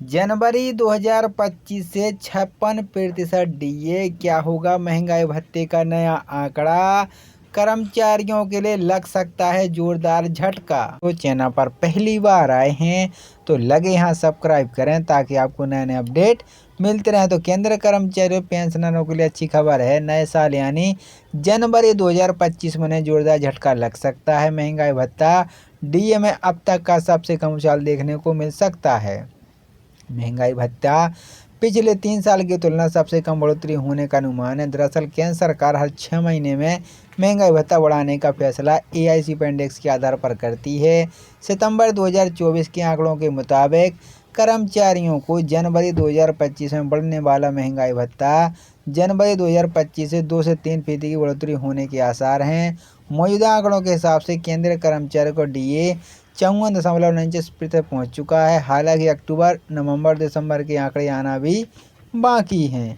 जनवरी 2025 से 56% डीए। क्या होगा महंगाई भत्ते का नया आंकड़ा? कर्मचारियों के लिए लग सकता है जोरदार झटका। तो चैनल पर पहली बार आए हैं तो लगे यहाँ सब्सक्राइब करें ताकि आपको नए नए अपडेट मिलते रहे। तो केंद्र कर्मचारियों पेंशनरों के लिए अच्छी खबर है। नए साल यानी जनवरी 2025 में जोरदार झटका लग सकता है। महंगाई भत्ता डीए में अब तक का सबसे कम उछाल देखने को मिल सकता है। महंगाई भत्ता पिछले 3 साल की तुलना सबसे कम बढ़ोतरी होने का अनुमान है। दरअसल केंद्र सरकार हर 6 महीने में महंगाई भत्ता बढ़ाने का फैसला एआईसी इंडेक्स के आधार पर करती है। सितंबर 2024 के आंकड़ों के मुताबिक कर्मचारियों को जनवरी 2025 में बढ़ने वाला महंगाई भत्ता जनवरी 2025 से 2 से 3% की बढ़ोतरी होने के आसार हैं। मौजूदा आंकड़ों के हिसाब से केंद्रीय कर्मचारियों को डीए 54.49% पहुँच चुका है। हालांकि अक्टूबर, नवंबर, दिसंबर के आंकड़े आना भी बाकी हैं।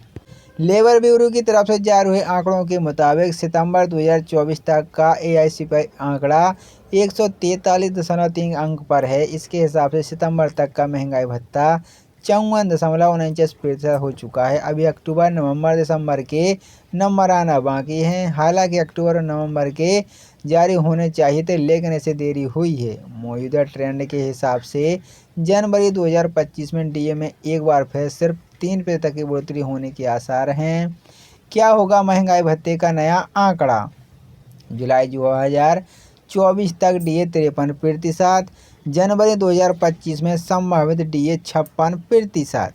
लेबर ब्यूरो की तरफ से जारी हुए आंकड़ों के मुताबिक सितंबर 2024 तक का एआईसीपीआई आंकड़ा 143.3 अंक पर है। इसके हिसाब से सितंबर तक का महंगाई भत्ता 54.49% हो चुका है। अभी अक्टूबर, नवंबर, दिसंबर के नंबर आना बाकी हैं। हालांकि अक्टूबर और नवंबर के जारी होने चाहिए थे लेकिन इसे देरी हुई है। मौजूदा ट्रेंड के हिसाब से जनवरी 2025 में डीए में एक बार फिर सिर्फ 3% तक की बढ़ोतरी होने के आसार हैं। क्या होगा महंगाई भत्ते का नया आंकड़ा? जुलाई 2024 तक डीए 53%, जनवरी 2025 में संभावित डीए 56%।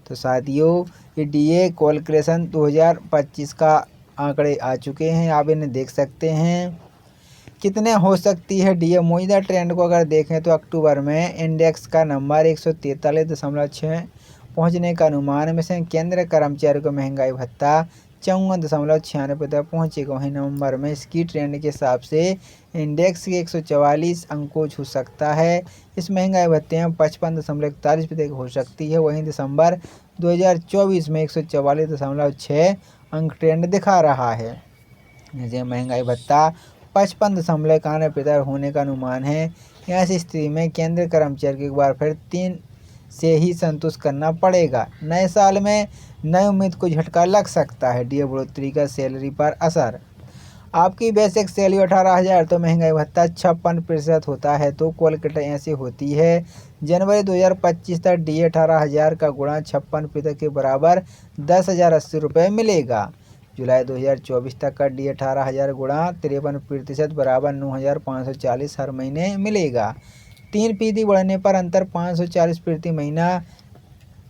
तो साथियों, ये डीए कैलकुलेशन 2025 का आंकड़े आ चुके हैं, आप इन्हें देख सकते हैं कितने हो सकती है डीए। मौजूदा ट्रेंड को अगर देखें तो अक्टूबर में इंडेक्स का नंबर 143.6 पहुँचने का अनुमान में से केंद्र कर्मचारियों को महंगाई भत्ता 54.96 तक पहुँचेगा। वहीं नवंबर में इसकी ट्रेंड के हिसाब से इंडेक्स के 144 अंक को छू सकता है। इस महंगाई भत्ते में 55.41% हो सकती है। वहीं दिसंबर 2024 में 144.6 अंक ट्रेंड दिखा रहा है। जैसे महंगाई भत्ता 55.91% होने का अनुमान है। ऐसी स्थिति में केंद्र कर्मचारी को एक बार फिर 3 से ही संतुष्ट करना पड़ेगा। नए साल में नई उम्मीद को झटका लग सकता है। डीए बढ़ोतरी का सैलरी पर असर। आपकी बेसिक सैलरी 18,000 तो महंगाई भत्ता 56% होता है। तो कैलकुलेटर ऐसी होती है। जनवरी 2025 तक डीए 18,000 का गुणा 56% के बराबर 10,080 रुपये मिलेगा। जुलाई 2024 तक का डी 18,000 गुणा 53% बराबर 9,540 हर महीने मिलेगा। 3% बढ़ने पर अंतर 540 प्रति महीना।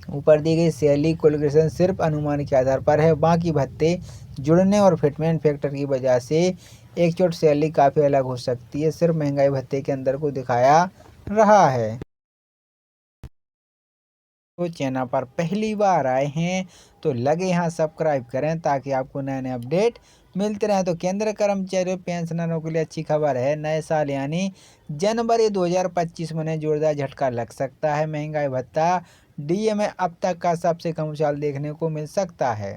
ऊपर दी गई सैलरी कैलकुलेशन सिर्फ अनुमान के आधार पर है। बाकी भत्ते जुड़ने और फिटमेंट फैक्टर की वजह से एक चोट सैलरी काफ़ी अलग हो सकती है। सिर्फ महंगाई भत्ते के अंदर को दिखाया रहा है। तो चैनल पर पहली बार आए हैं तो लगे यहाँ सब्सक्राइब करें ताकि आपको नए नए अपडेट मिलते रहें। तो केंद्र कर्मचारियों पेंशनरों के लिए अच्छी खबर है। नए साल यानी जनवरी 2025 में जोरदार झटका लग सकता है। महंगाई भत्ता डीए में अब तक का सबसे कम उछाल देखने को मिल सकता है।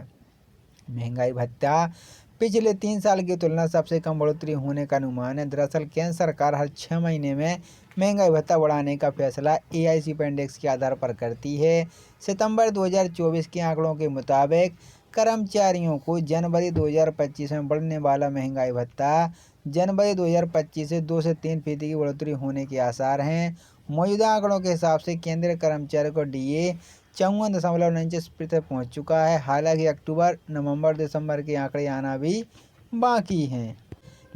महंगाई भत्ता पिछले 3 साल की तुलना सबसे कम बढ़ोतरी होने का अनुमान है। दरअसल केंद्र सरकार हर 6 महीने में महंगाई भत्ता बढ़ाने का फैसला एआईसी इंडेक्स के आधार पर करती है। सितंबर 2024 के आंकड़ों के मुताबिक कर्मचारियों को जनवरी 2025 में बढ़ने वाला महंगाई भत्ता जनवरी 2025 से 2 से 3% की बढ़ोतरी होने के आसार हैं। मौजूदा आंकड़ों के हिसाब से केंद्रीय कर्मचारियों को डीए 54.49% पहुँच चुका है। हालांकि अक्टूबर, नवंबर, दिसंबर के आंकड़े आना भी बाकी हैं।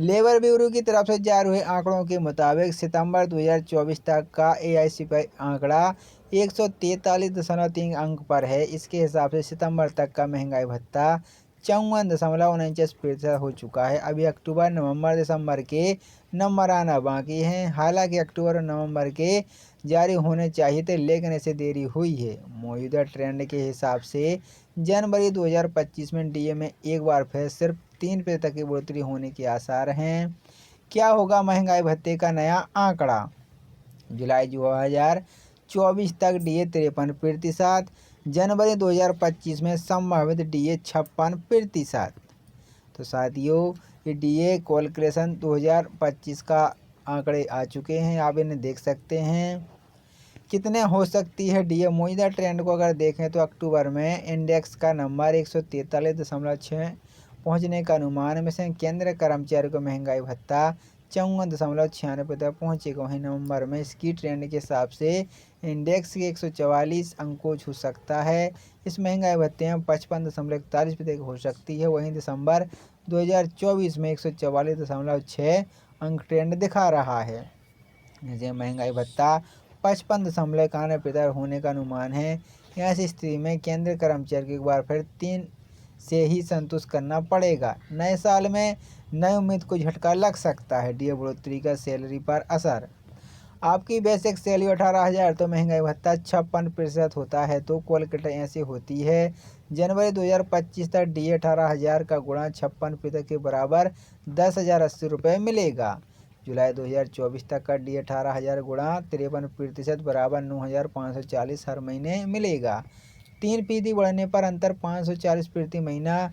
लेबर ब्यूरो की तरफ से जारी हुए आंकड़ों के मुताबिक सितंबर 2024 तक का एआईसीपीआई आंकड़ा 143.3 अंक पर है। इसके हिसाब से सितंबर तक का महंगाई भत्ता 54.49% हो चुका है। अभी अक्टूबर, नवंबर, दिसंबर के नंबर आना बाकी हैं। हालांकि अक्टूबर और नवंबर के जारी होने चाहिए थे लेकिन इसे देरी हुई है। मौजूदा ट्रेंड के हिसाब से जनवरी 2025 में डीए में एक बार फिर सिर्फ 3% तक की बढ़ोतरी होने के आसार हैं। क्या होगा महंगाई भत्ते का नया आंकड़ा? जुलाई 2024 तक डीए 53%, जनवरी 2025 में संभावित डीए 56%। तो साथियों, ये डीए कैलकुलेशन 2025 का आंकड़े आ चुके हैं, आप इन्हें देख सकते हैं कितने हो सकती है डीए। मौजूदा ट्रेंड को अगर देखें तो अक्टूबर में इंडेक्स का नंबर 143.6 पहुँचने का अनुमान में से केंद्र कर्मचारी को महंगाई भत्ता 54.96 तक पहुँचेगा। वहीं नवंबर में इसकी ट्रेंड के हिसाब से इंडेक्स के 144 अंक को छू सकता है। इस महंगाई भत्ते में 55.41 हो सकती है। वहीं दिसंबर 2024 में 144.6 अंक ट्रेंड दिखा रहा है। जैसे महंगाई भत्ता 55.91 होने का अनुमान है। ऐसी स्थिति में केंद्र कर्मचारी को एक बार फिर 3 से ही संतुष्ट करना पड़ेगा। नए साल में नई उम्मीद को झटका लग सकता है। डीए बढ़ोतरी का सैलरी पर असर। आपकी बेसिक सैलरी 18,000 तो महंगाई भत्ता 56% होता है। तो कैलकुलेटर ऐसे होती है। जनवरी 2025 तक डीए 18,000 का गुणा 56% के बराबर 10,080 रुपये मिलेगा। जुलाई 2024 तक का डी 18,000 गुणा 53% बराबर 9,540 हर महीने मिलेगा। 3% बढ़ने पर अंतर 540 प्रति महीना।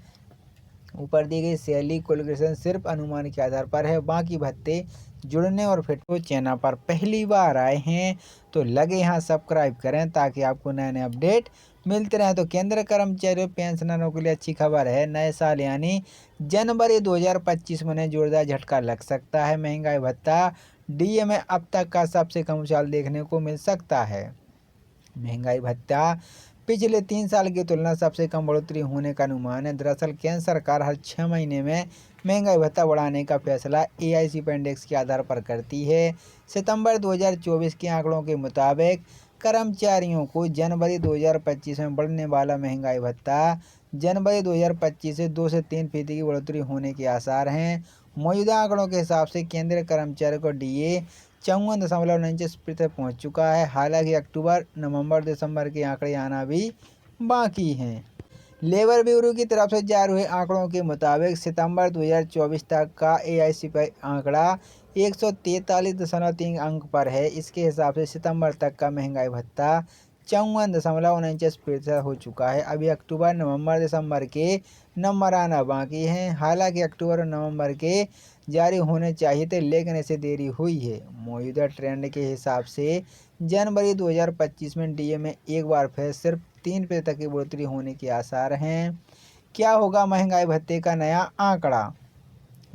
ऊपर दी गई सैलरी कैलकुलेशन सिर्फ अनुमान के आधार पर है। बाकी भत्ते जुड़ने और फिर तो चैनल पर पहली बार आए हैं तो लगे यहाँ सब्सक्राइब करें ताकि आपको नए नए अपडेट मिलते रहे। तो केंद्र कर्मचारी और पेंशनरों के लिए अच्छी खबर है। नए साल यानी जनवरी 2025 में उन्हें जोरदार झटका लग सकता है। महंगाई भत्ता डीए में अब तक का सबसे कम उछाल देखने को मिल सकता है। महंगाई भत्ता पिछले 3 साल की तुलना सबसे कम बढ़ोतरी होने का अनुमान है। दरअसल केंद्र सरकार हर 6 महीने में महंगाई भत्ता बढ़ाने का फैसला एआईसीपी इंडेक्स के आधार पर करती है। सितंबर 2024 के आंकड़ों के मुताबिक कर्मचारियों को जनवरी 2025 में बढ़ने वाला महंगाई भत्ता जनवरी 2025 से 2 से 3% की बढ़ोतरी होने के आसार हैं। मौजूदा आंकड़ों के हिसाब से केंद्रीय कर्मचारियों को डीए 54.49% पहुँच चुका है। हालांकि अक्टूबर, नवंबर, दिसंबर के आंकड़े आना भी बाकी हैं। लेबर ब्यूरो की तरफ से जारी हुए आंकड़ों के मुताबिक सितंबर 2024 तक का एआईसीपी आंकड़ा 143.3 अंक पर है। इसके हिसाब से सितंबर तक का महंगाई भत्ता 54.49% हो चुका है। अभी अक्टूबर, नवंबर, दिसंबर के नंबर आना बाकी हैं। हालांकि अक्टूबर और नवंबर के जारी होने चाहिए थे लेकिन इसे देरी हुई है। मौजूदा ट्रेंड के हिसाब से जनवरी 2025 में डीए में एक बार फिर सिर्फ 3% की बढ़ोतरी होने के आसार हैं। क्या होगा महंगाई भत्ते का नया आंकड़ा।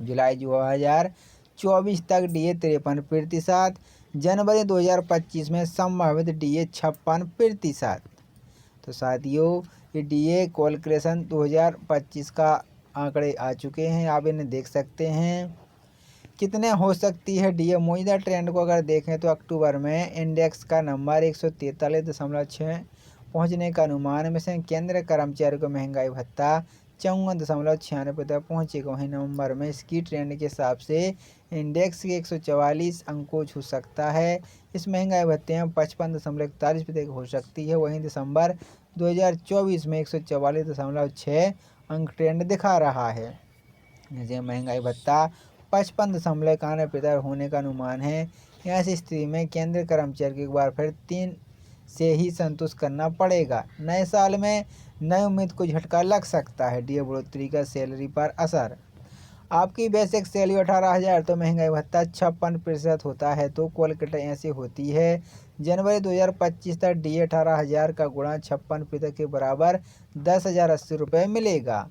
जुलाई 2024 तक डीए 53%, जनवरी 2025 में संभावित डीए 56%। तो साथियों ये डीए कैलकुलेशन 2025 का आंकड़े आ चुके हैं, आप इन्हें देख सकते हैं। कितने हो सकती है डीए। मौजूदा ट्रेंड को अगर देखें तो अक्टूबर में इंडेक्स का नंबर 143.6 पहुँचने का अनुमान में से केंद्र कर्मचारी को महंगाई भत्ता 54.96 तक पहुँचेगा। वहीं नवंबर में इसकी ट्रेंड के हिसाब से इंडेक्स के 144 अंक को छू सकता है। इस महंगाई भत्ते में 55.41% हो सकती है। वहीं दिसंबर 2024 में 144.6 अंक ट्रेंड दिखा रहा है। जैसे महंगाई भत्ता 55.91 होने का अनुमान है। ऐसी स्थिति में केंद्र कर्मचारी को एक बार फिर 3 से ही संतुष्ट करना पड़ेगा। नए साल में नई उम्मीद को झटका लग सकता है। डीए बढ़ोतरी का सैलरी पर असर। आपकी बेसिक सैलरी 18,000 तो महंगाई भत्ता 56% होता है। तो कैलकुलेटर ऐसे होती है। जनवरी 2025 तक डीए 18,000 का गुणा 56% के बराबर 10,080 रुपये मिलेगा।